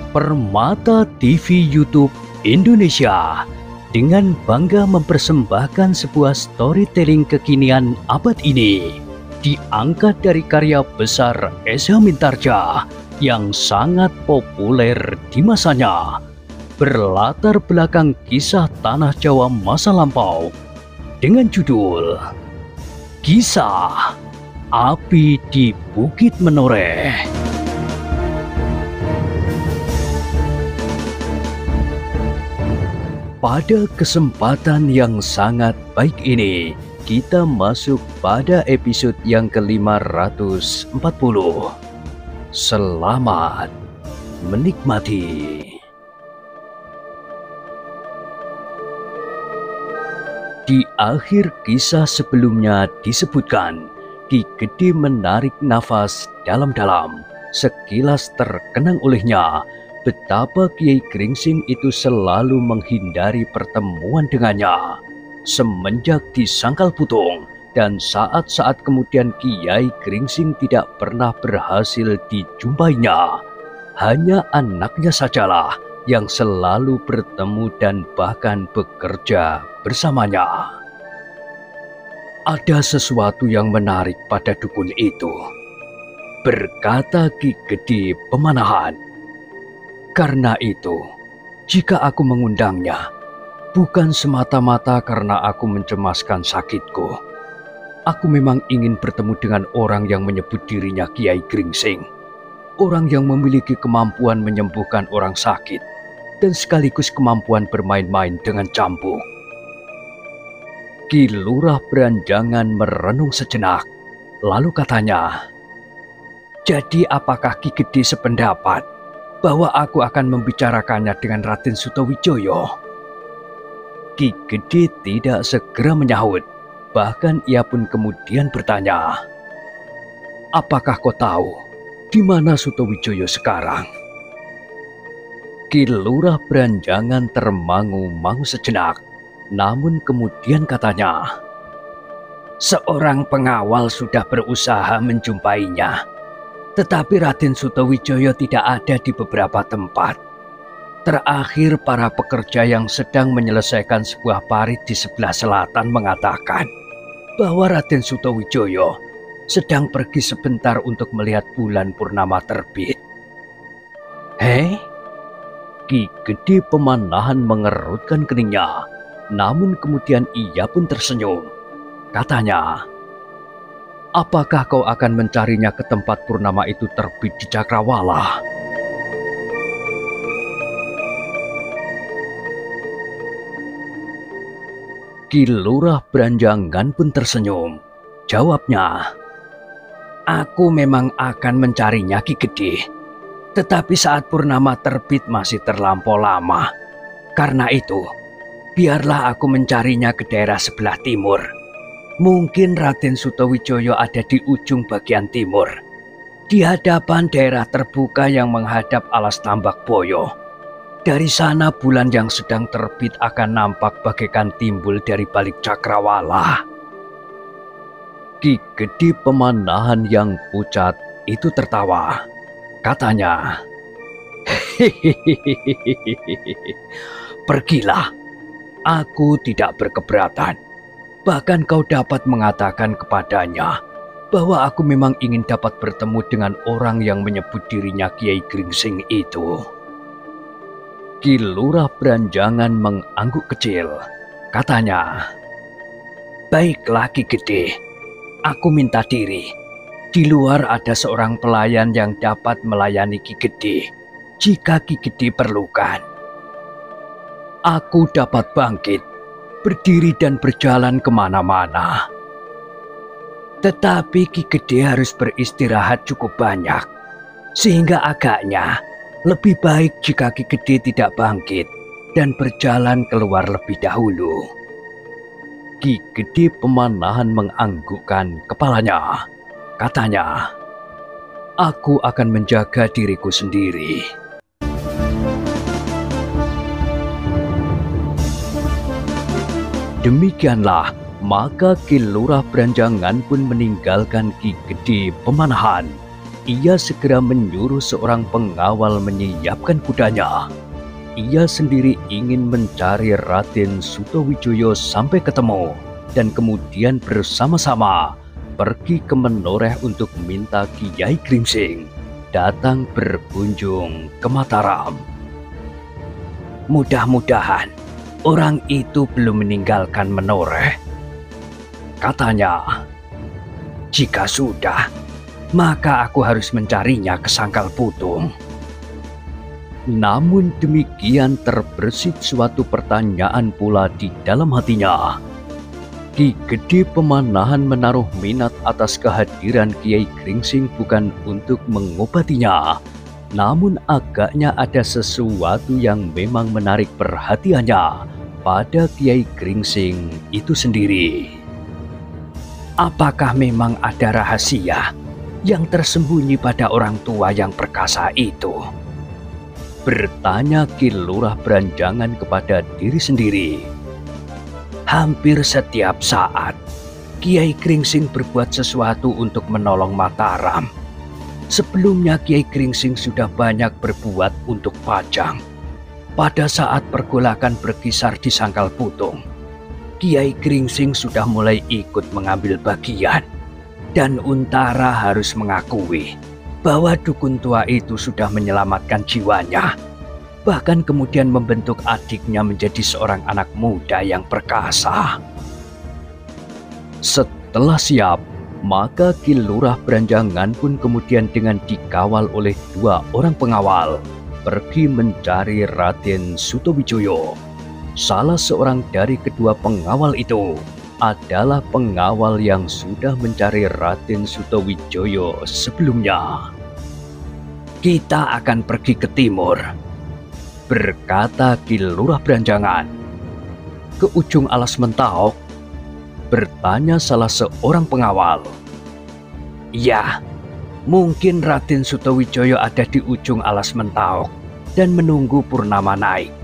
Permata TV YouTube Indonesia dengan bangga mempersembahkan sebuah storytelling kekinian abad ini, diangkat dari karya besar Esa Mintarja yang sangat populer di masanya, berlatar belakang kisah tanah Jawa masa lampau dengan judul Kisah Api di Bukit Menoreh. Pada kesempatan yang sangat baik ini, kita masuk pada episode yang ke-540. Selamat menikmati. Di akhir kisah sebelumnya disebutkan, Ki Gede menarik nafas dalam-dalam. Sekilas terkenang olehnya betapa Kiai Gringsing itu selalu menghindari pertemuan dengannya. Semenjak disangkal putung dan saat-saat kemudian Kiai Gringsing tidak pernah berhasil dijumpainya. Hanya anaknya sajalah yang selalu bertemu dan bahkan bekerja bersamanya. Ada sesuatu yang menarik pada dukun itu, berkata Ki Gede Pemanahan. Karena itu, jika aku mengundangnya, bukan semata-mata karena aku mencemaskan sakitku. Aku memang ingin bertemu dengan orang yang menyebut dirinya Kiai Gringsing. Orang yang memiliki kemampuan menyembuhkan orang sakit dan sekaligus kemampuan bermain-main dengan cambuk. Ki Lurah Beranjangan merenung sejenak, lalu katanya, "Jadi apakah Ki Gede sependapat bahwa aku akan membicarakannya dengan Raden Sutawijoyo?" Ki Gede tidak segera menyahut, bahkan ia pun kemudian bertanya, "Apakah kau tahu di mana Sutawijoyo sekarang?" Ki Lurah Beranjangan termangu-mangu sejenak, namun kemudian katanya, "Seorang pengawal sudah berusaha menjumpainya, tetapi Raden Sutawijoyo tidak ada di beberapa tempat. Terakhir, para pekerja yang sedang menyelesaikan sebuah parit di sebelah selatan mengatakan bahwa Raden Sutawijoyo sedang pergi sebentar untuk melihat bulan purnama terbit." "Hei?" Ki Gede Pemanahan mengerutkan keningnya, namun kemudian ia pun tersenyum. Katanya, "Apakah kau akan mencarinya ke tempat purnama itu terbit di Cakrawala?" Ki Lurah Beranjangan pun tersenyum. Jawabnya, "Aku memang akan mencarinya, Ki Gede. Tetapi saat purnama terbit masih terlampau lama. Karena itu, biarlah aku mencarinya ke daerah sebelah timur. Mungkin Raden Sutawijoyo ada di ujung bagian timur, di hadapan daerah terbuka yang menghadap alas Tambak Boyo. Dari sana bulan yang sedang terbit akan nampak bagaikan timbul dari balik Cakrawala." Ki Gede Pemanahan yang pucat itu tertawa. Katanya, "Pergilah, aku tidak berkeberatan. Bahkan kau dapat mengatakan kepadanya bahwa aku memang ingin dapat bertemu dengan orang yang menyebut dirinya Kiai Gringsing itu." Ki Lurah Beranjangan mengangguk kecil. Katanya, "Baiklah Ki Gede, aku minta diri. Di luar ada seorang pelayan yang dapat melayani Ki Gede jika Ki Gede perlukan. Aku dapat bangkit, berdiri dan berjalan kemana-mana. Tetapi Ki Gede harus beristirahat cukup banyak, sehingga agaknya lebih baik jika Ki Gede tidak bangkit dan berjalan keluar lebih dahulu." Ki Gede Pemanahan menganggukkan kepalanya. Katanya, "Aku akan menjaga diriku sendiri." Demikianlah, maka Ki Lurah Beranjangan pun meninggalkan Ki Gede Pemanahan. Ia segera menyuruh seorang pengawal menyiapkan kudanya. Ia sendiri ingin mencari Raden Sutawijaya sampai ketemu, dan kemudian bersama-sama pergi ke Menoreh untuk minta Kiai Gringsing datang berkunjung ke Mataram. Mudah-mudahan orang itu belum meninggalkan Menoreh, katanya. Jika sudah, maka aku harus mencarinya ke Sangkal Putung. Namun demikian terbersit suatu pertanyaan pula di dalam hatinya. Ki Gede Pemanahan menaruh minat atas kehadiran Kiai Gringsing bukan untuk mengobatinya, namun agaknya ada sesuatu yang memang menarik perhatiannya pada Kiai Gringsing itu sendiri. Apakah memang ada rahasia yang tersembunyi pada orang tua yang perkasa itu? Bertanya Ki Lurah Branjangan kepada diri sendiri. Hampir setiap saat, Kiai Gringsing berbuat sesuatu untuk menolong Mataram. Sebelumnya Kiai Gringsing sudah banyak berbuat untuk Pajang. Pada saat pergolakan berkisar di Sangkal Putung, Kiai Gringsing sudah mulai ikut mengambil bagian. Dan Untara harus mengakui bahwa dukun tua itu sudah menyelamatkan jiwanya. Bahkan kemudian membentuk adiknya menjadi seorang anak muda yang perkasa. Setelah siap, maka Ki Lurah Branjangan pun kemudian dengan dikawal oleh 2 orang pengawal pergi mencari Raden Sutawijaya. Salah seorang dari kedua pengawal itu adalah pengawal yang sudah mencari Raden Sutawijaya sebelumnya. Kita akan pergi ke timur, berkata Ki Lurah Branjangan. Ke ujung alas Mentaok, bertanya salah seorang pengawal. Ya, mungkin Raden Sutawijaya ada di ujung alas Mentaok dan menunggu purnama naik.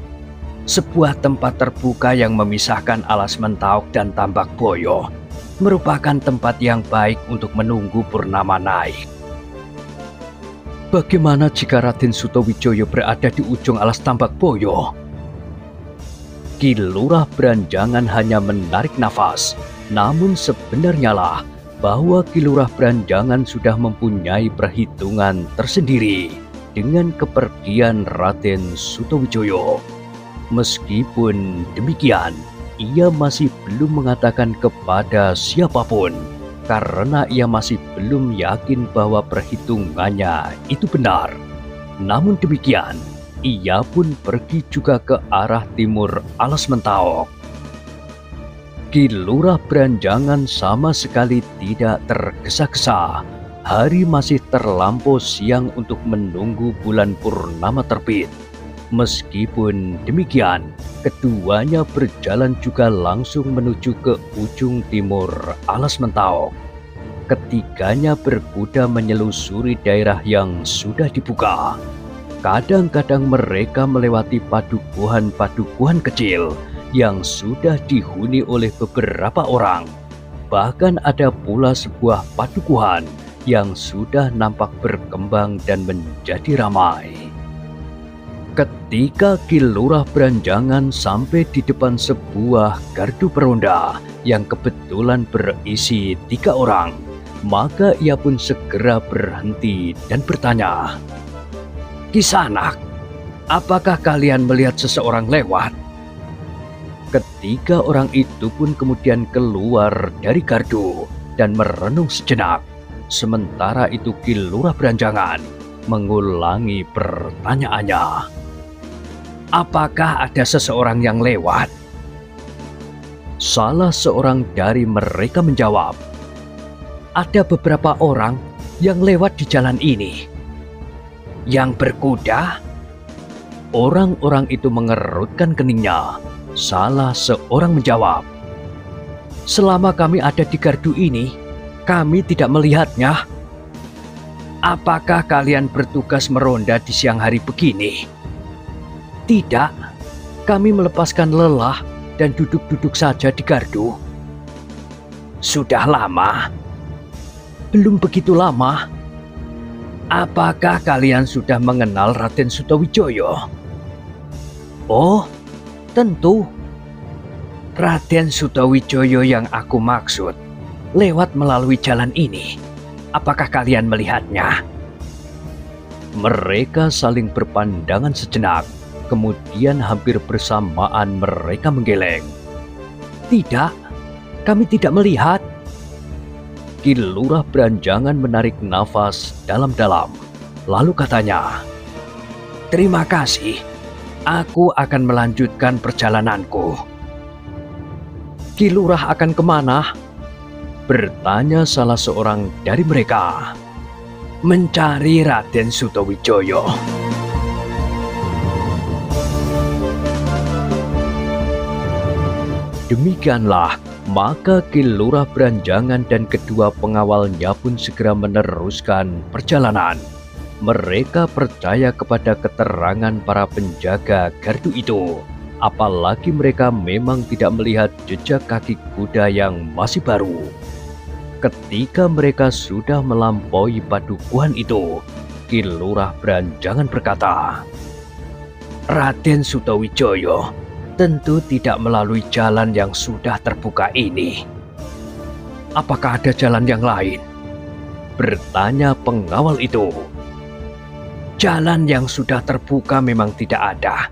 Sebuah tempat terbuka yang memisahkan alas Mentaok dan Tambak Boyo merupakan tempat yang baik untuk menunggu purnama naik. Bagaimana jika Raden Sutawijaya berada di ujung alas Tambak Boyo? Ki Lurah Branjangan hanya menarik nafas, namun sebenarnya lah bahwa Ki Lurah Branjangan sudah mempunyai perhitungan tersendiri dengan kepergian Raden Sutawijaya. Meskipun demikian, ia masih belum mengatakan kepada siapapun, karena ia masih belum yakin bahwa perhitungannya itu benar. Namun demikian, ia pun pergi juga ke arah timur alas Mentaok. Ki Lurah Branjangan sama sekali tidak tergesa-gesa. Hari masih terlampau siang untuk menunggu bulan purnama terbit. Meskipun demikian, keduanya berjalan juga langsung menuju ke ujung timur alas Mentaok. Ketiganya berkuda menyelusuri daerah yang sudah dibuka. Kadang-kadang mereka melewati padukuhan-padukuhan kecil yang sudah dihuni oleh beberapa orang. Bahkan ada pula sebuah padukuhan yang sudah nampak berkembang dan menjadi ramai. Ketika Ki Lurah Branjangan sampai di depan sebuah gardu peronda yang kebetulan berisi 3 orang, maka ia pun segera berhenti dan bertanya, "Kisanak, apakah kalian melihat seseorang lewat?" Ketiga orang itu pun kemudian keluar dari gardu dan merenung sejenak. Sementara itu Ki Lurah Branjangan mengulangi pertanyaannya. "Apakah ada seseorang yang lewat?" Salah seorang dari mereka menjawab, "Ada beberapa orang yang lewat di jalan ini." "Yang berkuda?" Orang-orang itu mengerutkan keningnya. Salah seorang menjawab, "Selama kami ada di gardu ini, kami tidak melihatnya." "Apakah kalian bertugas meronda di siang hari begini?" "Tidak, kami melepaskan lelah dan duduk-duduk saja di gardu." "Sudah lama?" "Belum begitu lama." Apakah kalian sudah mengenal Raden Sutawijoyo? Oh, tentu. Raden Sutawijoyo yang aku maksud lewat melalui jalan ini. Apakah kalian melihatnya? Mereka saling berpandangan sejenak, kemudian hampir bersamaan mereka menggeleng. Tidak, kami tidak melihat. Ki Lurah Beranjangan menarik nafas dalam-dalam, lalu katanya, "Terima kasih, aku akan melanjutkan perjalananku." "Ki Lurah akan kemana?" bertanya salah seorang dari mereka. "Mencari Raden Sutawijoyo." Demikianlah, maka Ki Lurah Beranjangan dan kedua pengawalnya pun segera meneruskan perjalanan. Mereka percaya kepada keterangan para penjaga gardu itu, apalagi mereka memang tidak melihat jejak kaki kuda yang masih baru. Ketika mereka sudah melampaui padukuhan itu, Ki Lurah Beranjangan berkata, "Raden Sutawijoyo tentu tidak melalui jalan yang sudah terbuka ini. Apakah ada jalan yang lain?" bertanya pengawal itu. "Jalan yang sudah terbuka memang tidak ada.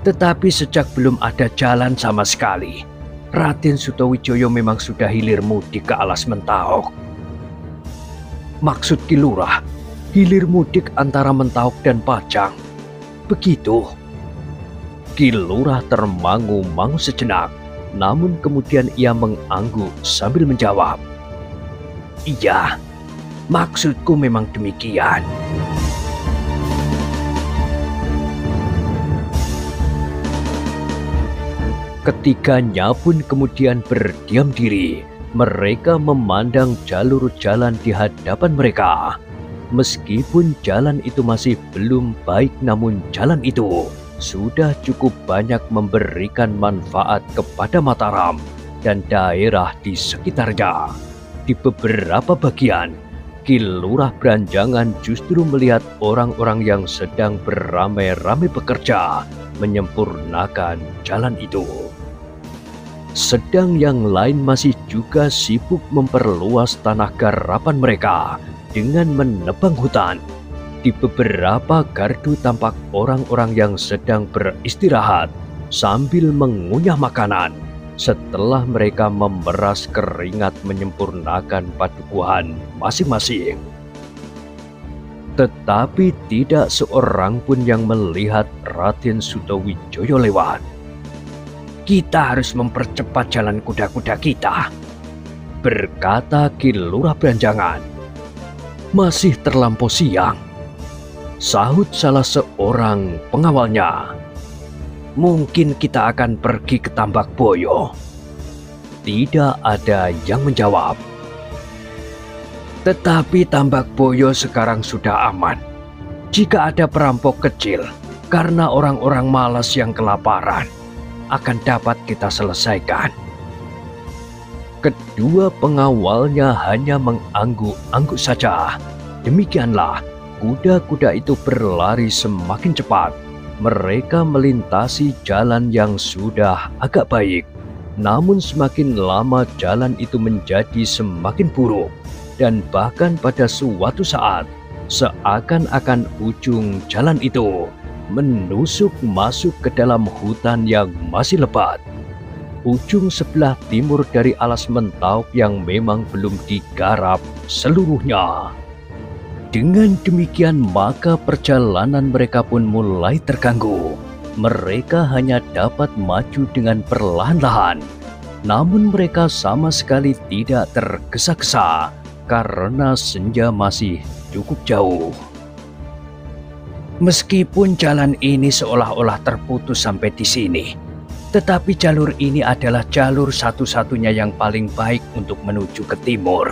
Tetapi sejak belum ada jalan sama sekali, Raden Sutawijoyo memang sudah hilir mudik ke Alas Mentaok." "Maksud Ki Lurah, hilir mudik antara Mentaok dan Pajang, begitu?" Ki Lurah termangu-mangu sejenak, namun kemudian ia mengangguk sambil menjawab, "Iya, maksudku memang demikian." Ketiganya pun kemudian berdiam diri. Mereka memandang jalur jalan di hadapan mereka. Meskipun jalan itu masih belum baik, namun jalan itu sudah cukup banyak memberikan manfaat kepada Mataram dan daerah di sekitarnya. Di beberapa bagian, Ki Lurah Beranjangan justru melihat orang-orang yang sedang beramai-ramai bekerja menyempurnakan jalan itu. Sedang yang lain masih juga sibuk memperluas tanah garapan mereka dengan menebang hutan. Di beberapa gardu tampak orang-orang yang sedang beristirahat sambil mengunyah makanan setelah mereka memeras keringat menyempurnakan padukuhan masing-masing. Tetapi tidak seorang pun yang melihat Raden Sutawijoyo lewat. "Kita harus mempercepat jalan kuda-kuda kita," berkata Ki Lurah Beranjangan. "Masih terlampau siang," sahut salah seorang pengawalnya. "Mungkin kita akan pergi ke Tambak Boyo." Tidak ada yang menjawab. "Tetapi Tambak Boyo sekarang sudah aman. Jika ada perampok kecil karena orang-orang malas yang kelaparan, akan dapat kita selesaikan." Kedua pengawalnya hanya mengangguk-angguk saja. Demikianlah, kuda-kuda itu berlari semakin cepat. Mereka melintasi jalan yang sudah agak baik. Namun semakin lama jalan itu menjadi semakin buruk. Dan bahkan pada suatu saat, seakan-akan ujung jalan itu menusuk masuk ke dalam hutan yang masih lebat. Ujung sebelah timur dari Alas Mentaok yang memang belum digarap seluruhnya. Dengan demikian maka perjalanan mereka pun mulai terganggu. Mereka hanya dapat maju dengan perlahan-lahan. Namun mereka sama sekali tidak tergesa-gesa karena senja masih cukup jauh. Meskipun jalan ini seolah-olah terputus sampai di sini, tetapi jalur ini adalah jalur satu-satunya yang paling baik untuk menuju ke timur,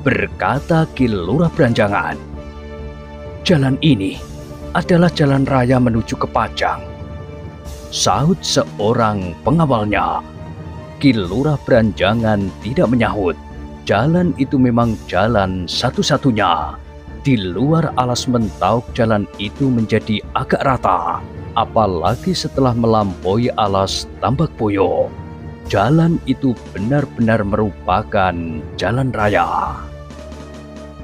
berkata Ki Lurah Beranjangan. "Jalan ini adalah jalan raya menuju ke Pajang," sahut seorang pengawalnya. Ki Lurah Beranjangan tidak menyahut. Jalan itu memang jalan satu-satunya. Di luar alas mentauk jalan itu menjadi agak rata, apalagi setelah melampaui alas Tambak Boyo. Jalan itu benar-benar merupakan jalan raya.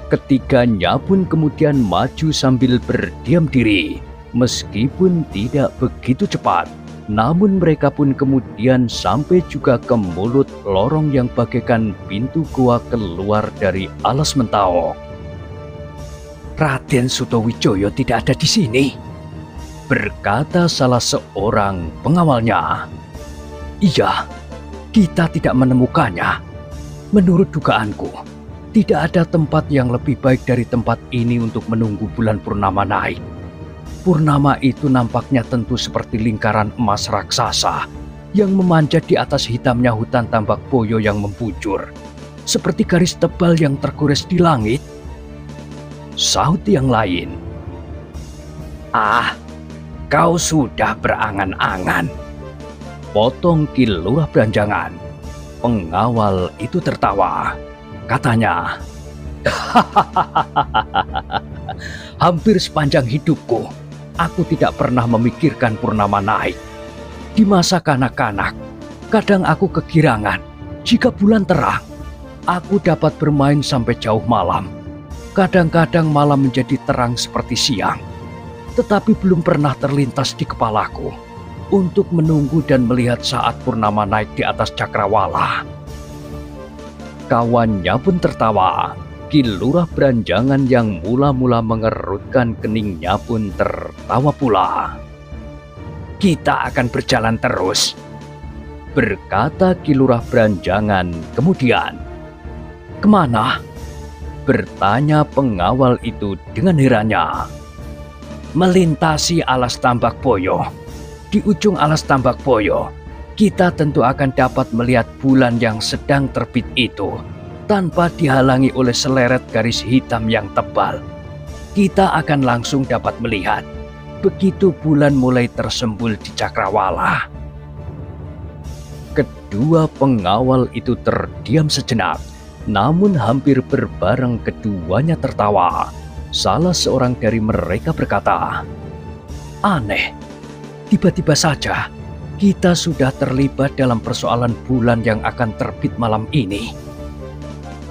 Ketiganya pun kemudian maju sambil berdiam diri. Meskipun tidak begitu cepat, namun mereka pun kemudian sampai juga ke mulut lorong yang bagaikan pintu gua keluar dari alas mentauk. "Raden Sutawijaya tidak ada di sini," berkata salah seorang pengawalnya. "Iya, kita tidak menemukannya. Menurut dugaanku, tidak ada tempat yang lebih baik dari tempat ini untuk menunggu bulan purnama naik. Purnama itu nampaknya tentu seperti lingkaran emas raksasa yang memanjat di atas hitamnya hutan Tambak Boyo yang membujur, seperti garis tebal yang tergores di langit." Sahut yang lain. "Ah, kau sudah berangan-angan," potong Ki Lurah Branjangan. Pengawal itu tertawa. Katanya, "Hampir sepanjang hidupku, aku tidak pernah memikirkan purnama naik. Di masa kanak-kanak, kadang aku kegirangan jika bulan terang. Aku dapat bermain sampai jauh malam. Kadang-kadang malam menjadi terang seperti siang. Tetapi belum pernah terlintas di kepalaku untuk menunggu dan melihat saat purnama naik di atas cakrawala." Kawannya pun tertawa. Ki Lurah Branjangan yang mula-mula mengerutkan keningnya pun tertawa pula. "Kita akan berjalan terus," berkata Ki Lurah Branjangan kemudian. "Kemana?" bertanya pengawal itu dengan herannya. "Melintasi alas Tambak Boyo. Di ujung alas Tambak Boyo, kita tentu akan dapat melihat bulan yang sedang terbit itu tanpa dihalangi oleh seleret garis hitam yang tebal. Kita akan langsung dapat melihat begitu bulan mulai tersembul di cakrawala." Kedua pengawal itu terdiam sejenak, namun hampir berbareng keduanya tertawa. Salah seorang dari mereka berkata, "Aneh, tiba-tiba saja kita sudah terlibat dalam persoalan bulan yang akan terbit malam ini."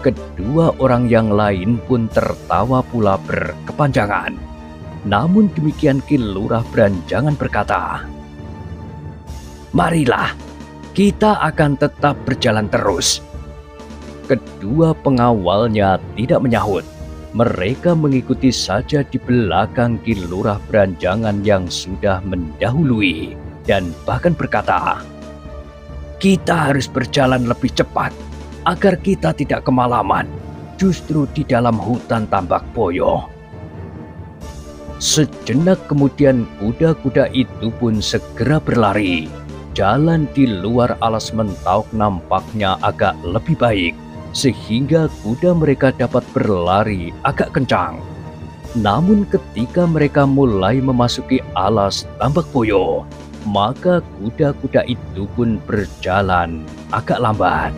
Kedua orang yang lain pun tertawa pula berkepanjangan. Namun demikian Ki Lurah Branjangan berkata, "Marilah, kita akan tetap berjalan terus." Kedua pengawalnya tidak menyahut. Mereka mengikuti saja di belakang Ki Lurah Branjangan yang sudah mendahului dan bahkan berkata, "Kita harus berjalan lebih cepat agar kita tidak kemalaman justru di dalam hutan Tambak Boyo." Sejenak kemudian kuda-kuda itu pun segera berlari. Jalan di luar alas mentauk nampaknya agak lebih baik, sehingga kuda mereka dapat berlari agak kencang. Namun ketika mereka mulai memasuki alas Tambak Boyo, maka kuda-kuda itu pun berjalan agak lambat.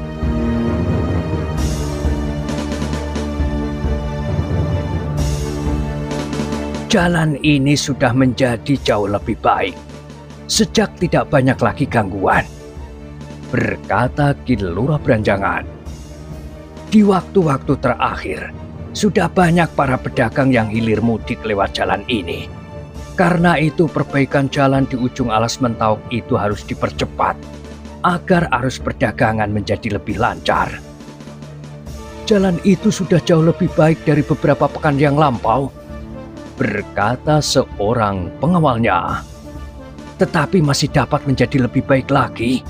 Jalan ini sudah menjadi jauh lebih baik sejak tidak banyak lagi gangguan, berkata Ki Lurah Branjangan. Di waktu-waktu terakhir, sudah banyak para pedagang yang hilir mudik lewat jalan ini. Karena itu perbaikan jalan di ujung alas mentauk itu harus dipercepat agar arus perdagangan menjadi lebih lancar. Jalan itu sudah jauh lebih baik dari beberapa pekan yang lampau, berkata seorang pengawalnya. Tetapi masih dapat menjadi lebih baik lagi.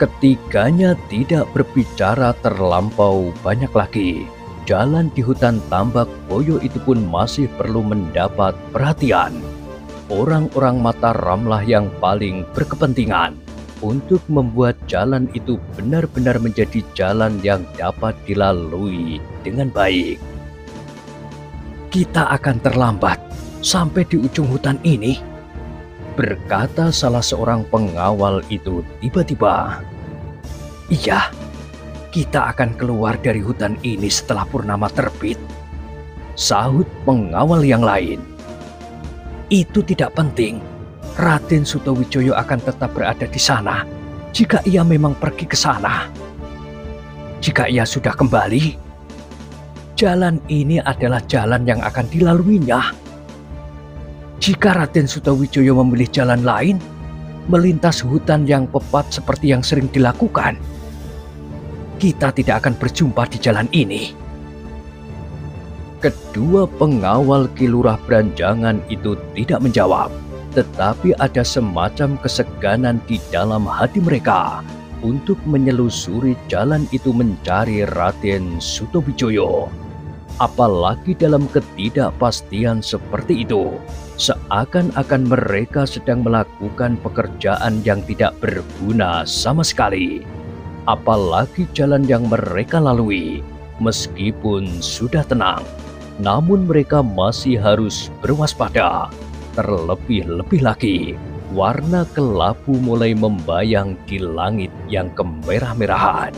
Ketiganya tidak berbicara terlampau banyak lagi. Jalan di hutan Tambak Boyo itu pun masih perlu mendapat perhatian. Orang-orang Mataram lah yang paling berkepentingan untuk membuat jalan itu benar-benar menjadi jalan yang dapat dilalui dengan baik. Kita akan terlambat sampai di ujung hutan ini, berkata salah seorang pengawal itu tiba-tiba. Iya, kita akan keluar dari hutan ini setelah purnama terbit. Sahut pengawal yang lain. Itu tidak penting. Raden Sutawijaya akan tetap berada di sana jika ia memang pergi ke sana. Jika ia sudah kembali, jalan ini adalah jalan yang akan dilaluinya. Jika Raden Sutawijaya memilih jalan lain, melintas hutan yang pepat seperti yang sering dilakukan, kita tidak akan berjumpa di jalan ini. Kedua pengawal Ki Lurah Branjangan itu tidak menjawab, tetapi ada semacam keseganan di dalam hati mereka untuk menyelusuri jalan itu mencari Raden Sutawijaya. Apalagi dalam ketidakpastian seperti itu, seakan-akan mereka sedang melakukan pekerjaan yang tidak berguna sama sekali. Apalagi jalan yang mereka lalui, meskipun sudah tenang, namun mereka masih harus berwaspada. Terlebih-lebih lagi, warna kelabu mulai membayang di langit yang kemerah-merahan.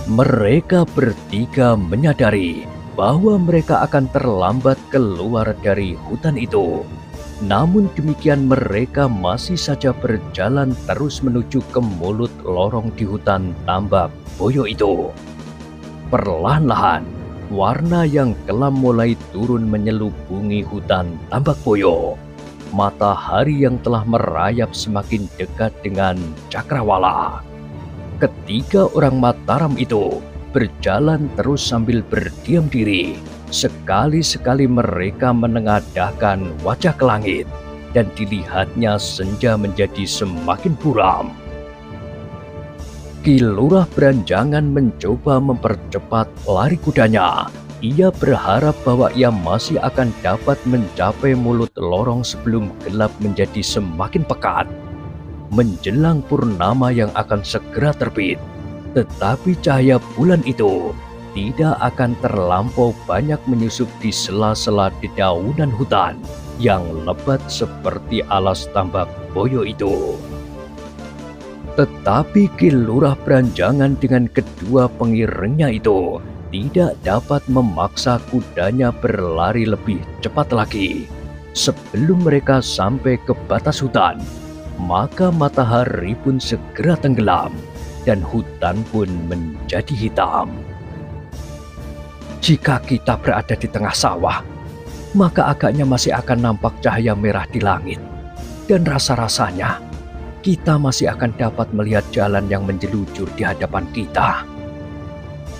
Mereka bertiga menyadari bahwa mereka akan terlambat keluar dari hutan itu. Namun demikian mereka masih saja berjalan terus menuju ke mulut lorong di hutan Tambak Boyo itu. Perlahan-lahan, warna yang kelam mulai turun menyelubungi hutan Tambak Boyo. Matahari yang telah merayap semakin dekat dengan Cakrawala. Ketiga orang Mataram itu berjalan terus sambil berdiam diri. Sekali-sekali mereka menengadahkan wajah ke langit, dan dilihatnya senja menjadi semakin buram. Ki Lurah Branjangan mencoba mempercepat lari kudanya. Ia berharap bahwa ia masih akan dapat mencapai mulut lorong sebelum gelap menjadi semakin pekat. Menjelang purnama yang akan segera terbit, tetapi cahaya bulan itu tidak akan terlampau banyak menyusup di sela-sela dedaunan hutan yang lebat seperti alas Tambak Boyo itu. Tetapi Ki Lurah Branjangan dengan kedua pengiringnya itu tidak dapat memaksa kudanya berlari lebih cepat lagi. Sebelum mereka sampai ke batas hutan, maka matahari pun segera tenggelam dan hutan pun menjadi hitam. Jika kita berada di tengah sawah, maka agaknya masih akan nampak cahaya merah di langit. Dan rasa-rasanya, kita masih akan dapat melihat jalan yang menjelujur di hadapan kita.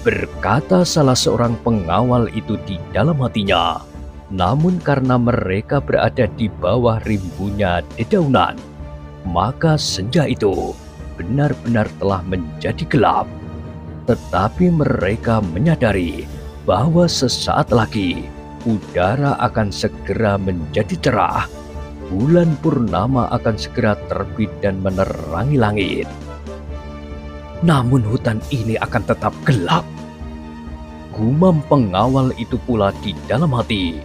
Berkata salah seorang pengawal itu di dalam hatinya. Namun karena mereka berada di bawah rimbunya dedaunan, maka senja itu benar-benar telah menjadi gelap. Tetapi mereka menyadari bahwa sesaat lagi udara akan segera menjadi cerah. Bulan purnama akan segera terbit dan menerangi langit. Namun hutan ini akan tetap gelap. Gumam pengawal itu pula di dalam hati.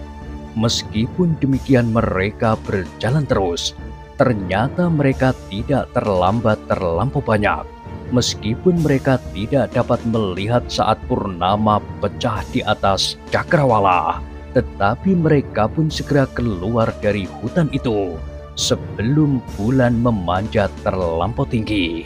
Meskipun demikian mereka berjalan terus, ternyata mereka tidak terlambat terlampau banyak. Meskipun mereka tidak dapat melihat saat purnama pecah di atas Cakrawala, tetapi mereka pun segera keluar dari hutan itu sebelum bulan memanjat terlampau tinggi.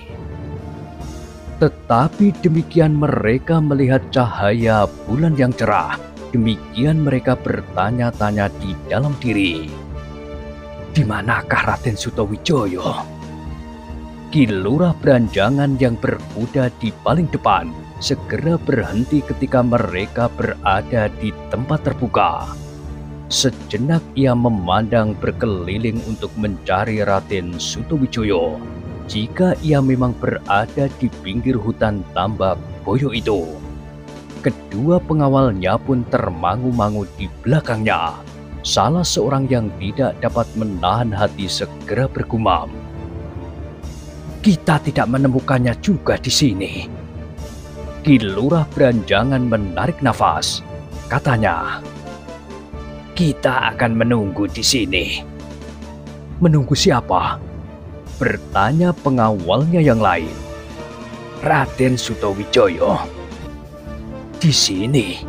Tetapi demikian mereka melihat cahaya bulan yang cerah, demikian mereka bertanya-tanya di dalam diri, di manakah Raden Sutawijaya? Ki Lurah Branjangan yang berkuda di paling depan segera berhenti ketika mereka berada di tempat terbuka. Sejenak ia memandang berkeliling untuk mencari Raden Sutawijaya. Jika ia memang berada di pinggir hutan Tambak Boyo itu, kedua pengawalnya pun termangu-mangu di belakangnya. Salah seorang yang tidak dapat menahan hati segera bergumam, "Kita tidak menemukannya juga di sini." Ki Lurah Branjangan menarik nafas. Katanya, "Kita akan menunggu di sini." "Menunggu siapa?" bertanya pengawalnya yang lain. Raden Sutawijaya. Di sini?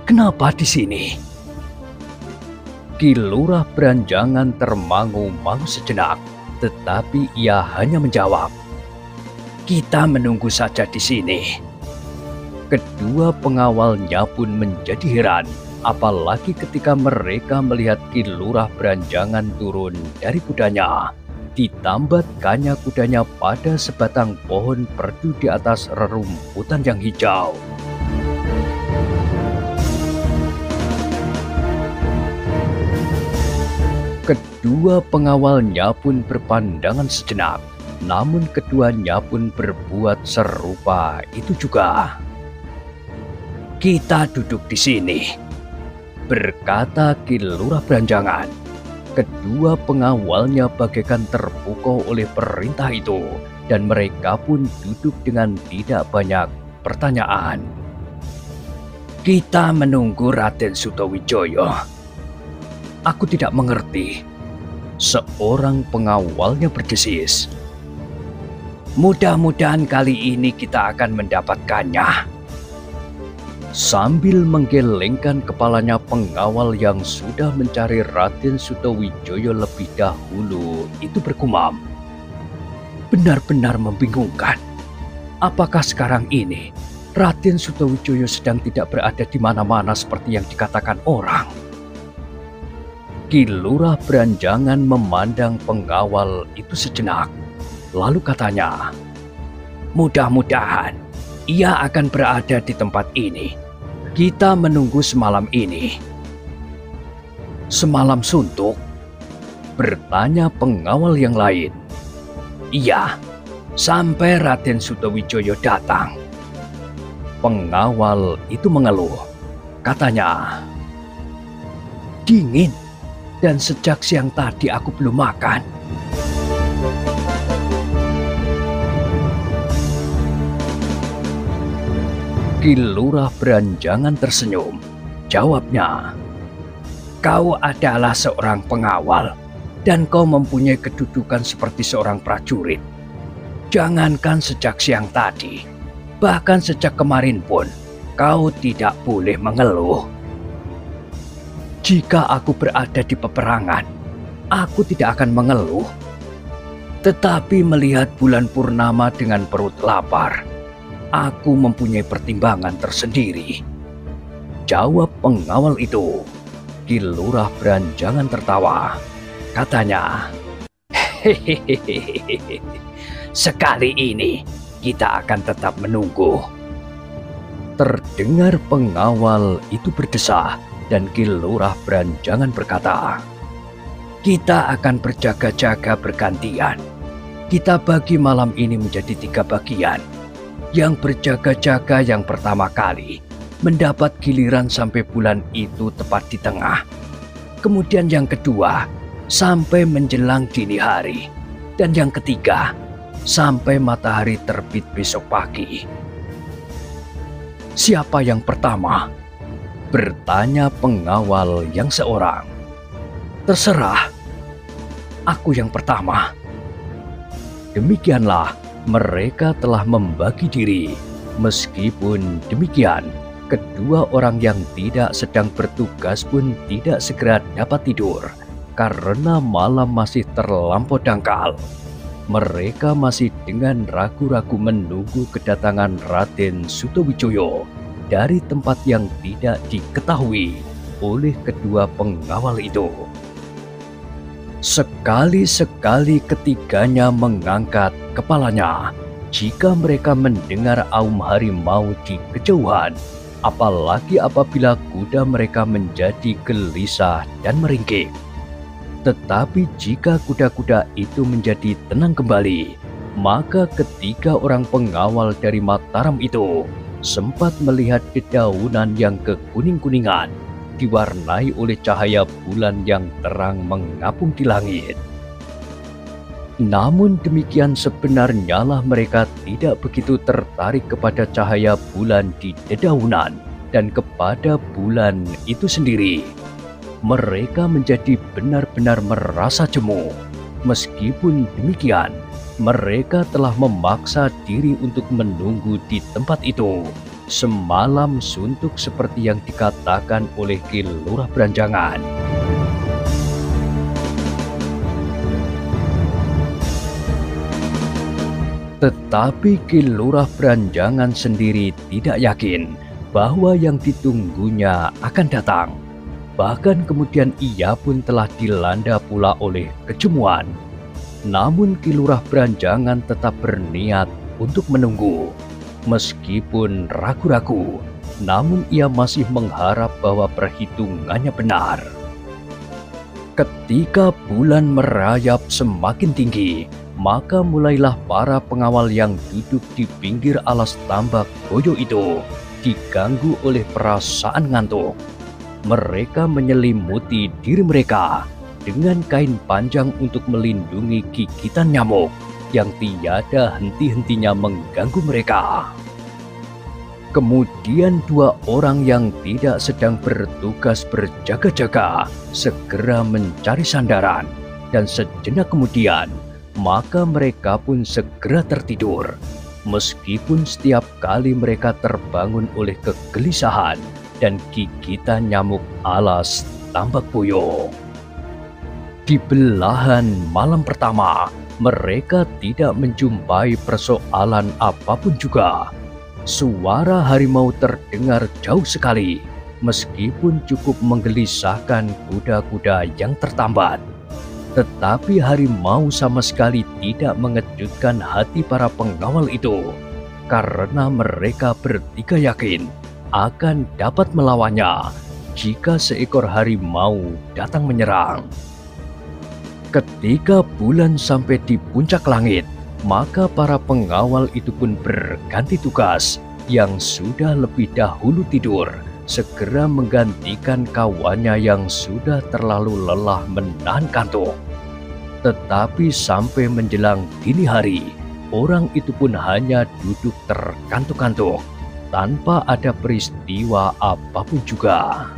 Kenapa di sini? Ki Lurah Beranjangan termangu-mangu sejenak, tetapi ia hanya menjawab, "Kita menunggu saja di sini." Kedua pengawalnya pun menjadi heran, apalagi ketika mereka melihat Ki Lurah Beranjangan turun dari kudanya, ditambatkannya kudanya pada sebatang pohon perdu di atas rerumputan yang hijau. Kedua pengawalnya pun berpandangan sejenak, namun keduanya pun berbuat serupa itu juga. "Kita duduk di sini," berkata Ki Lurah Beranjangan. Kedua pengawalnya bagaikan terpukau oleh perintah itu, dan mereka pun duduk dengan tidak banyak pertanyaan. "Kita menunggu Raden Sutawijaya." "Aku tidak mengerti," seorang pengawalnya berdesis. "Mudah-mudahan kali ini kita akan mendapatkannya." Sambil menggelengkan kepalanya, pengawal yang sudah mencari Raden Sutawijaya lebih dahulu itu bergumam, "Benar-benar membingungkan. Apakah sekarang ini Raden Sutawijaya sedang tidak berada di mana-mana seperti yang dikatakan orang?" Ki Lurah Beranjangan memandang pengawal itu sejenak, lalu katanya, "Mudah-mudahan ia akan berada di tempat ini. Kita menunggu semalam ini." "Semalam suntuk?" bertanya pengawal yang lain. "Iya, sampai Raden Sutawijaya datang." Pengawal itu mengeluh, katanya, "Dingin. Dan sejak siang tadi aku belum makan." Ki Lurah Beranjangan tersenyum. Jawabnya, "Kau adalah seorang pengawal, dan kau mempunyai kedudukan seperti seorang prajurit. Jangankan sejak siang tadi, bahkan sejak kemarin pun, kau tidak boleh mengeluh." "Jika aku berada di peperangan, aku tidak akan mengeluh. Tetapi melihat bulan purnama dengan perut lapar, aku mempunyai pertimbangan tersendiri," jawab pengawal itu. Ki Lurah Beranjangan tertawa. Katanya, "Hehehe, sekali ini kita akan tetap menunggu." Terdengar pengawal itu berdesah, dan Ki Lurah Beranjangan berkata, "Kita akan berjaga-jaga bergantian. Kita bagi malam ini menjadi 3 bagian. Yang berjaga-jaga yang pertama kali mendapat giliran sampai bulan itu tepat di tengah. Kemudian yang kedua sampai menjelang dini hari. Dan yang ketiga sampai matahari terbit besok pagi." "Siapa yang pertama?" bertanya pengawal yang seorang. "Terserah, aku yang pertama." Demikianlah mereka telah membagi diri. Meskipun demikian, kedua orang yang tidak sedang bertugas pun tidak segera dapat tidur, karena malam masih terlampau dangkal. Mereka masih dengan ragu-ragu menunggu kedatangan Raden Sutawijaya dari tempat yang tidak diketahui oleh kedua pengawal itu. Sekali-sekali ketiganya mengangkat kepalanya jika mereka mendengar aum harimau di kejauhan, apalagi apabila kuda mereka menjadi gelisah dan meringkik. Tetapi jika kuda-kuda itu menjadi tenang kembali, maka ketiga orang pengawal dari Mataram itu sempat melihat dedaunan yang kekuning-kuningan diwarnai oleh cahaya bulan yang terang mengapung di langit. Namun demikian sebenarnya lah mereka tidak begitu tertarik kepada cahaya bulan di dedaunan dan kepada bulan itu sendiri. Mereka menjadi benar-benar merasa jemu. Meskipun demikian, Mereka telah memaksa diri untuk menunggu di tempat itu semalam suntuk seperti yang dikatakan oleh Ki Lurah Beranjangan. Tetapi Ki Lurah Beranjangan sendiri tidak yakin bahwa yang ditunggunya akan datang. Bahkan kemudian ia pun telah dilanda pula oleh kejemuan. Namun Ki Lurah Beranjangan tetap berniat untuk menunggu. Meskipun ragu-ragu, namun ia masih mengharap bahwa perhitungannya benar. Ketika bulan merayap semakin tinggi, maka mulailah para pengawal yang duduk di pinggir alas tambak Boyo itu diganggu oleh perasaan ngantuk. Mereka menyelimuti diri mereka dengan kain panjang untuk melindungi gigitan nyamuk yang tiada henti-hentinya mengganggu mereka. Kemudian dua orang yang tidak sedang bertugas berjaga-jaga segera mencari sandaran, dan sejenak kemudian maka mereka pun segera tertidur. Meskipun setiap kali mereka terbangun oleh kegelisahan dan gigitan nyamuk alas tambak Boyo. Di belahan malam pertama, mereka tidak menjumpai persoalan apapun juga. Suara harimau terdengar jauh sekali, meskipun cukup menggelisahkan kuda-kuda yang tertambat. Tetapi harimau sama sekali tidak mengejutkan hati para pengawal itu, karena mereka bertiga yakin akan dapat melawannya jika seekor harimau datang menyerang. Ketika bulan sampai di puncak langit, maka para pengawal itu pun berganti tugas. Yang sudah lebih dahulu tidur segera menggantikan kawannya yang sudah terlalu lelah menahan kantuk. Tetapi sampai menjelang dini hari, orang itu pun hanya duduk terkantuk-kantuk tanpa ada peristiwa apapun juga.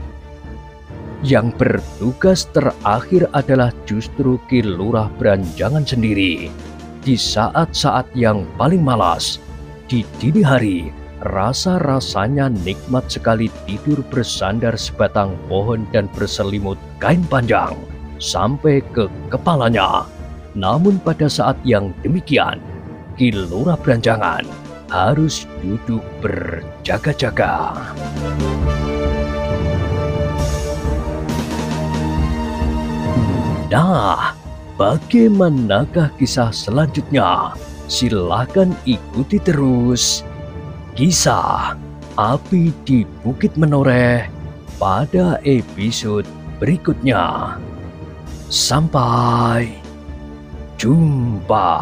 Yang bertugas terakhir adalah justru Ki Lurah Beranjangan sendiri. Di saat-saat yang paling malas, di dini hari, rasa-rasanya nikmat sekali tidur bersandar sebatang pohon dan berselimut kain panjang sampai ke kepalanya. Namun pada saat yang demikian, Ki Lurah Beranjangan harus duduk berjaga-jaga. Nah, bagaimanakah kisah selanjutnya? Silakan ikuti terus kisah Api di Bukit Menoreh pada episode berikutnya. Sampai jumpa.